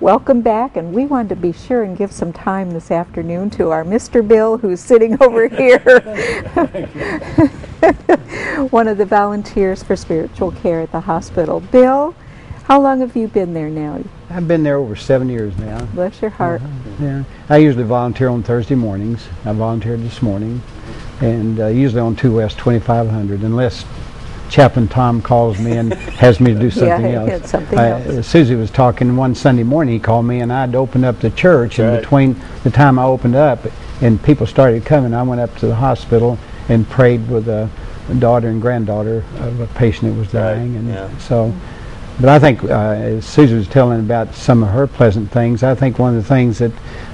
welcome back, and we wanted to be sure and give some time this afternoon to our Mr. Bill, who's sitting over here. One of the volunteers for spiritual care at the hospital. Bill, how long have you been there now? I've been there over 7 years now. Bless your heart. Yeah, I usually volunteer on Thursday mornings. I volunteered this morning, and usually on 2 West 2500, unless Chaplain Tom calls me and has me to do something else. Suzie was talking one Sunday morning. He called me, and I'd opened up the church, and between the time I opened up and people started coming, I went up to the hospital and prayed with a daughter and granddaughter of a patient that was dying. And so, but I think as Suzie was telling about some of her pleasant things, I think one of the things that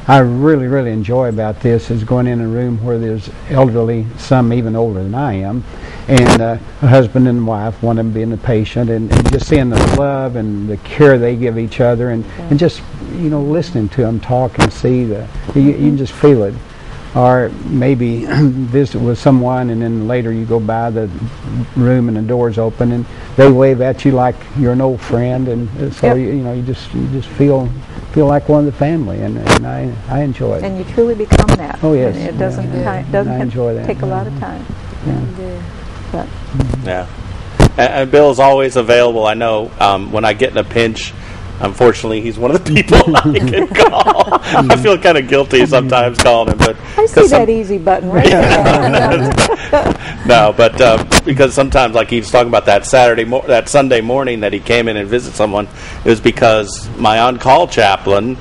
I really, really enjoy about this is going in a room where there's elderly, some even older than I am, and a husband and wife, one of them being the patient, and just seeing the love and the care they give each other, and just, you know, listening to them talk and see you can just feel it. Or maybe visit with someone, and then later you go by the room and the door's open and they wave at you like you're an old friend, and so you just feel like one of the family, and I enjoy it. And you truly become that. Oh yes, and it doesn't take a lot of time. And Bill's always available. I know when I get in a pinch. Unfortunately, he's one of the people I can call. I feel kind of guilty sometimes calling him, but I see that easy button right there. No, but because sometimes, like he was talking about that Sunday morning that he came in and visited someone, it was because my on-call chaplain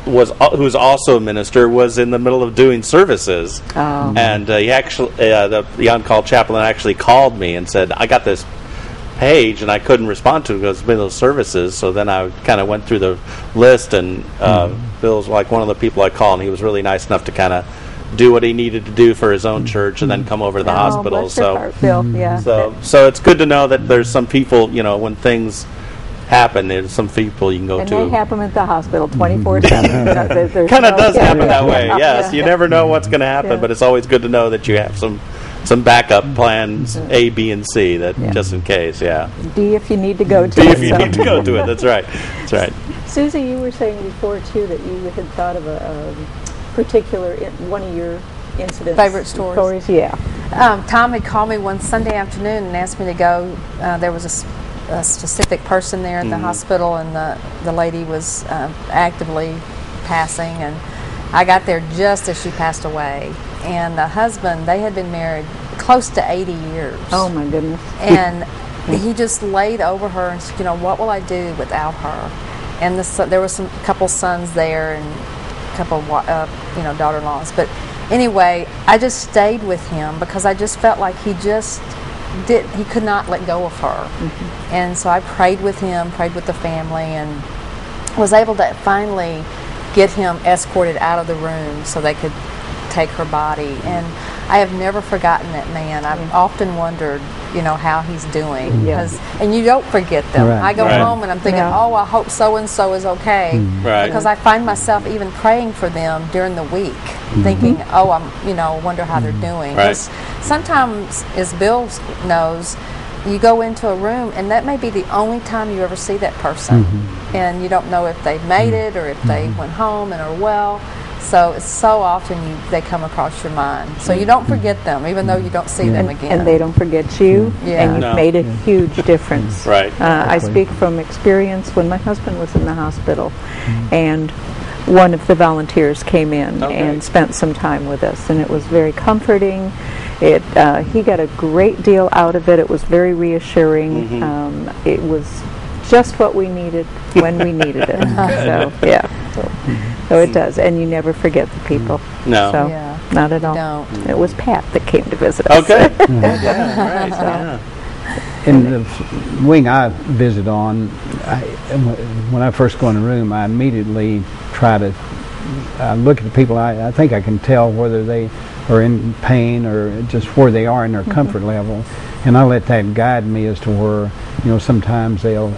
who's also a minister, was in the middle of doing services, and he actually the on-call chaplain actually called me and said, "I got this page and I couldn't respond to it because it's been those services." So then I kind of went through the list, and Bill's like one of the people I call, and he was really nice enough to kind of do what he needed to do for his own church and then come over to the hospital. Bless your heart, Bill. So it's good to know that there's some people, you know, when things happen, there's some people you can go to. And they happen at the hospital 24/7. Kind of does happen that way, yes. You never know what's going to happen, but it's always good to know that you have some backup plans, A, B, and C, that just in case, D if you need to go to it. D if you need to go to it, that's right. That's right. Suzie, you were saying before, too, that you had thought of a particular, one of your incidents. Favorite stories. Tom had called me one Sunday afternoon and asked me to go. There was a specific person there at the hospital, and the lady was actively passing, and I got there just as she passed away. And the husband, they had been married close to 80 years. Oh, my goodness. And he just laid over her and said, you know, what will I do without her? And there was a couple sons there and a couple of, daughter-in-laws. But anyway, I just stayed with him because I just felt like he could not let go of her. And so I prayed with him, prayed with the family, and was able to finally get him escorted out of the room so they could take her body. And I have never forgotten that man. I've often wondered, how he's doing. And you don't forget them. I go home and I'm thinking, I hope so-and-so is okay. Because I find myself even praying for them during the week, thinking, wonder how they're doing. Because sometimes, as Bill knows, you go into a room and that may be the only time you ever see that person. And you don't know if they've made it or if they went home and are well. So it's so often they come across your mind. So you don't forget them, even though you don't see them again. And they don't forget you, and you've made a huge difference. I speak from experience when my husband was in the hospital, and one of the volunteers came in and spent some time with us, and it was very comforting. He got a great deal out of it. It was very reassuring. It was just what we needed when we needed it. So it does, and you never forget the people. No. So, not at all. No. It was Pat that came to visit us. In the wing I visit on, when I first go in the room, I immediately try to look at the people. I think I can tell whether they are in pain or just where they are in their comfort level, and I let that guide me as to where, sometimes they'll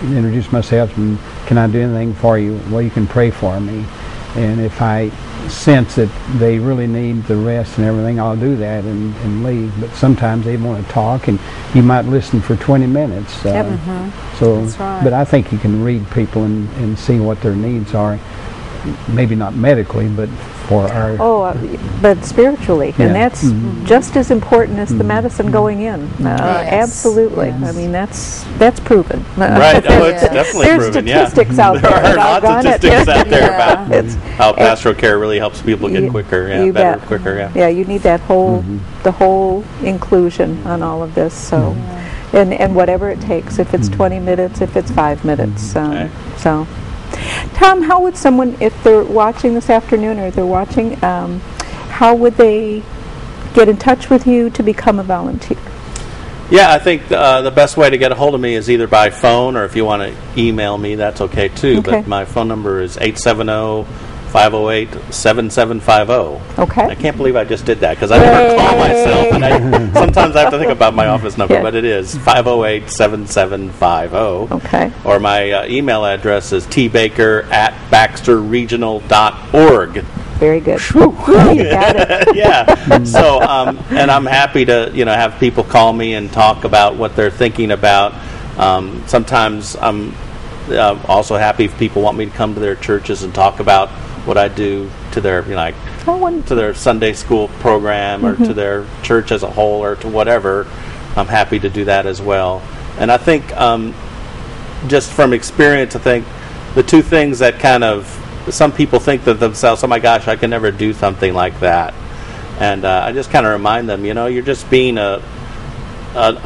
introduce myself and, can I do anything for you? Well, you can pray for me. And if I sense that they really need the rest and everything, I'll do that and leave. But sometimes they want to talk, and you might listen for 20 minutes. So, That's right. But I think you can read people and see what their needs are. Maybe not medically, but for our... but spiritually. And that's just as important as the medicine going in. Absolutely. I mean, that's proven. Right. It's definitely proven, There's statistics out there. There are lots of statistics out there about how pastoral care really helps people get quicker, better, quicker. Yeah, you need that whole, the whole inclusion on all of this. So, and whatever it takes, if it's 20 minutes, if it's 5 minutes. So, Tom, how would someone, if they're watching this afternoon or they're watching, how would they get in touch with you to become a volunteer? Yeah, I think the best way to get a hold of me is either by phone, or if you want to email me, that's okay too. Okay. But my phone number is 870-508-7750. Okay. I can't believe I just did that, because I never call myself, and sometimes I have to think about my office number, but it is 508-7750. Okay. Or my email address is tbaker@baxterregional.org. Very good. You got it. Yeah. So, and I'm happy to, have people call me and talk about what they're thinking about. Sometimes I'm also happy if people want me to come to their churches and talk about what I do to their, to their Sunday school program, or to their church as a whole, or to whatever. I'm happy to do that as well. And I think, just from experience, I think the two things that kind of, some people think to themselves, oh my gosh, I can never do something like that. And I just kind of remind them, you're just being a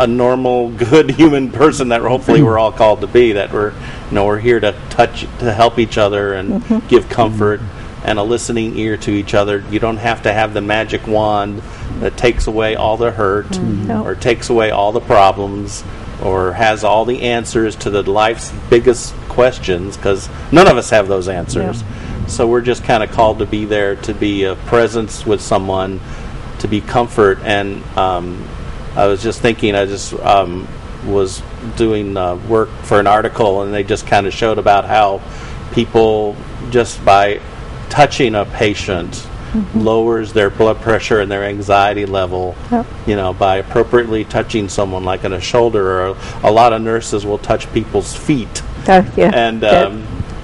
normal, good human person that hopefully we're all called to be, that we're here to help each other and give comfort and a listening ear to each other. You don't have to have the magic wand that takes away all the hurt or takes away all the problems or has all the answers to the life's biggest questions, because none of us have those answers. So we're just kind of called to be there, to be a presence with someone, to be comfort. And I was just thinking, I just was doing work for an article, and they just kind of showed about how people, just by touching a patient, lowers their blood pressure and their anxiety level, by appropriately touching someone, like on a shoulder. Or a lot of nurses will touch people's feet. And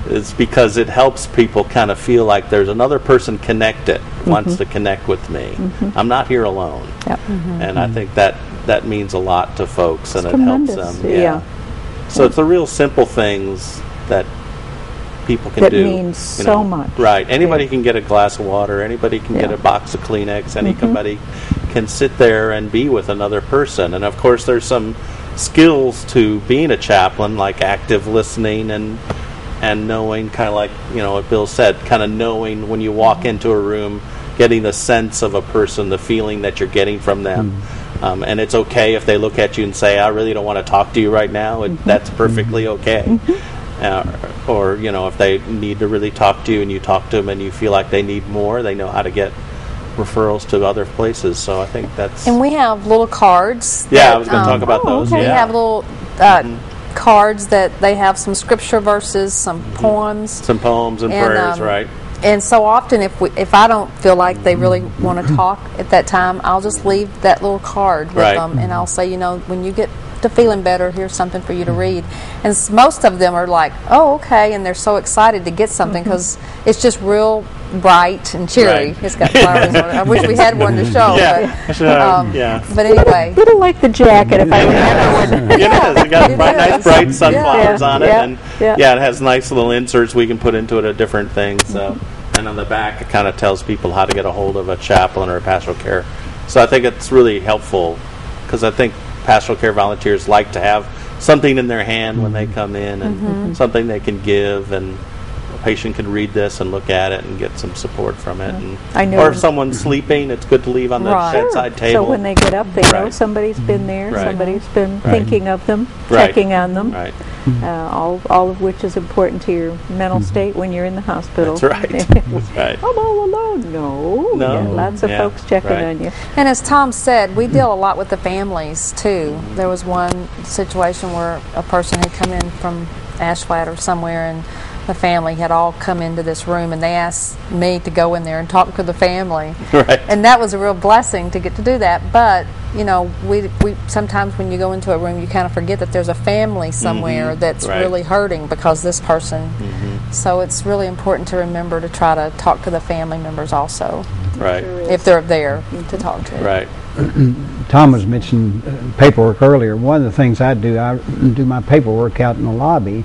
it's because it helps people kind of feel like there's another person connected, wants to connect with me. I'm not here alone. And I think that means a lot to folks, and it helps them. So it's the real simple things that people can do. That means so much. Right. Anybody can get a glass of water. Anybody can get a box of Kleenex. Anybody can sit there and be with another person. And of course, there's some skills to being a chaplain, like active listening and knowing, kind of like what Bill said, kind of knowing when you walk into a room, getting the sense of a person, the feeling that you're getting from them. And it's okay if they look at you and say, I really don't want to talk to you right now. That's perfectly okay. Or if they need to really talk to you and you talk to them and you feel like they need more, they know how to get referrals to other places. So I think that's... And we have little cards. I was going to talk about those. We have little cards that they have some scripture verses, some poems. Some poems and prayers, right. And so often, if I don't feel like they really want to talk at that time, I'll just leave that little card with them, and I'll say, when you get to feeling better, here's something for you to read. And most of them are like, oh, okay, and they're so excited to get something because it's just real bright and cheery. It's got flowers on it. I wish we had one to show. But anyway. A little like the jacket, if I remember one. It is. It got nice bright sunflowers on it. And it has nice little inserts we can put into it at different things. So. And on the back, it kind of tells people how to get a hold of a chaplain or a pastoral care. So I think it's really helpful, because I think pastoral care volunteers like to have something in their hand when they come in, and something they can give, and a patient can read this and look at it and get some support from it. And, or if someone's sleeping, it's good to leave on the bedside table. So when they get up, they know somebody's been there, somebody's been thinking of them, checking on them. All of which is important to your mental state when you're in the hospital. That's right. That's right. I'm all alone. No. Lots of folks checking on you. And as Tom said, we deal a lot with the families too. There was one situation where a person had come in from Ashflat or somewhere, and the family had all come into this room, and they asked me to go in there and talk to the family. Right. And that was a real blessing to get to do that. But you know, we sometimes when you go into a room, you kind of forget that there's a family somewhere that's really hurting because this person. So it's really important to remember to try to talk to the family members also. Right. If they're there to talk to. Right. Tom was mentioning paperwork earlier. One of the things I do my paperwork out in the lobby,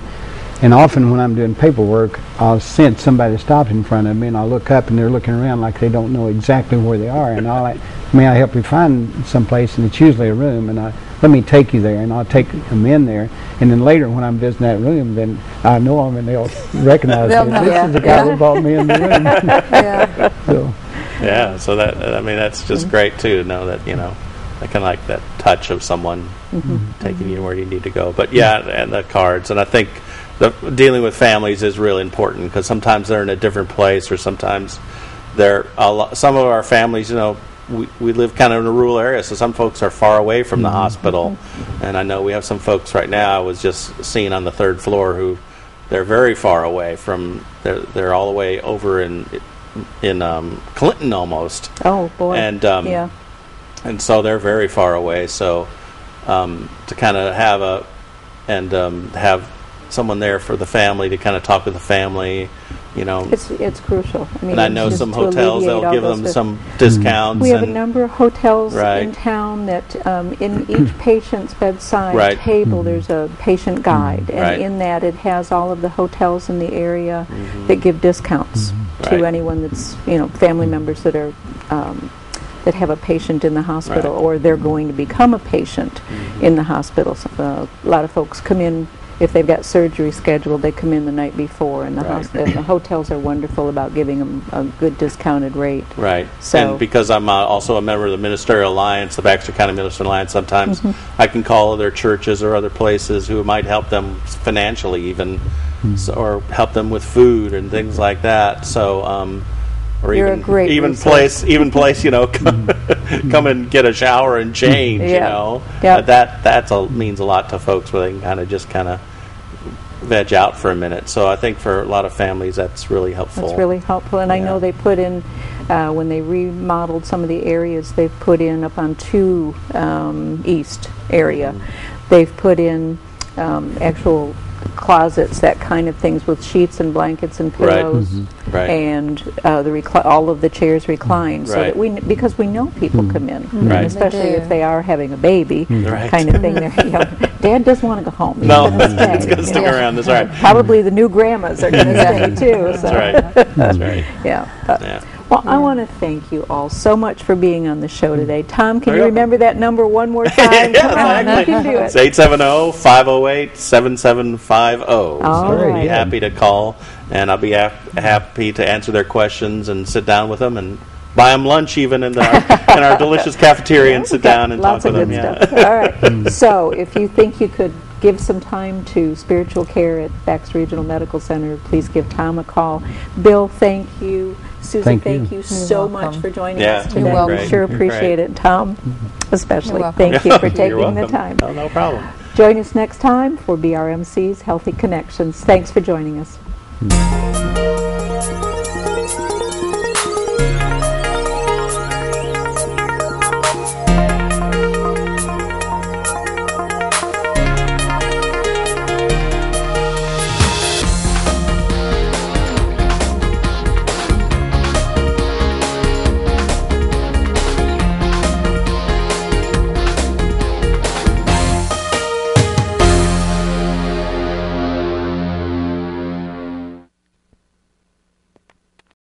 and often when I'm doing paperwork, I'll sense somebody stopped in front of me, and I'll look up, and they're looking around like they don't know exactly where they are, and I'll like, may I help you find someplace? And it's usually a room, and let me take you there, and I'll take them in there, and then later when I'm visiting that room, then I know them, and they'll recognize me. This is the guy who brought me in the room. Yeah, so that, I mean, that's just great too, to know that, you know, I kind of like that touch of someone taking you where you need to go. But yeah, and the cards, and I think dealing with families is really important, because sometimes they're in a different place, or sometimes they're some of our families, you know, we live kind of in a rural area, so some folks are far away from the hospital, and I know we have some folks right now I was just seeing on the 3rd floor who they're very far away from, they're all the way over in Clinton almost. Oh boy. And and so they're very far away, so to kind of have have someone there for the family to kind of talk with the family, you know. It's crucial. I mean, and I know some hotels, they'll give them some discounts. We have a number of hotels in town that in each patient's bedside table there's a patient guide, and in that it has all of the hotels in the area that give discounts to anyone that's, you know, family members that are that have a patient in the hospital, or they're going to become a patient in the hospital. So, a lot of folks come in. If they've got surgery scheduled, they come in the night before, and the hotels are wonderful about giving them a good discounted rate. Right. So, and because I'm also a member of the Ministerial Alliance, the Baxter County Ministerial Alliance, sometimes I can call other churches or other places who might help them financially even, or help them with food and things like that. So, or even place, you know, come and get a shower and change, you know. That means a lot to folks, where they can kind of veg out for a minute. So I think for a lot of families that's really helpful. That's really helpful, and I know they put in, when they remodeled some of the areas, they've put in up on 2 East area, they've put in actual closets, that kind of things, with sheets and blankets and pillows, and all of the chairs recline, so that because we know people come in, and especially if they are having a baby, kind of thing. You know, Dad doesn't want to go home. He's going to stick around. That's right. Probably the new grandmas are going to stay too. So. That's right. Well, I want to thank you all so much for being on the show today. Tom, can you remember that number one more time? Come on, you can do it. It's 870-508-7750. I'll be happy to call, and I'll be happy to answer their questions and sit down with them and buy them lunch even in our delicious cafeteria and sit down and talk with them. All right. So if you think you could give some time to spiritual care at Baxter Regional Medical Center, please give Tom a call. Bill, thank you. Susie, thank you so much for joining us today. You're welcome. We sure appreciate it. Tom, especially, thank you for taking the time. No problem. Join us next time for BRMC's Healthy Connections. Thanks for joining us.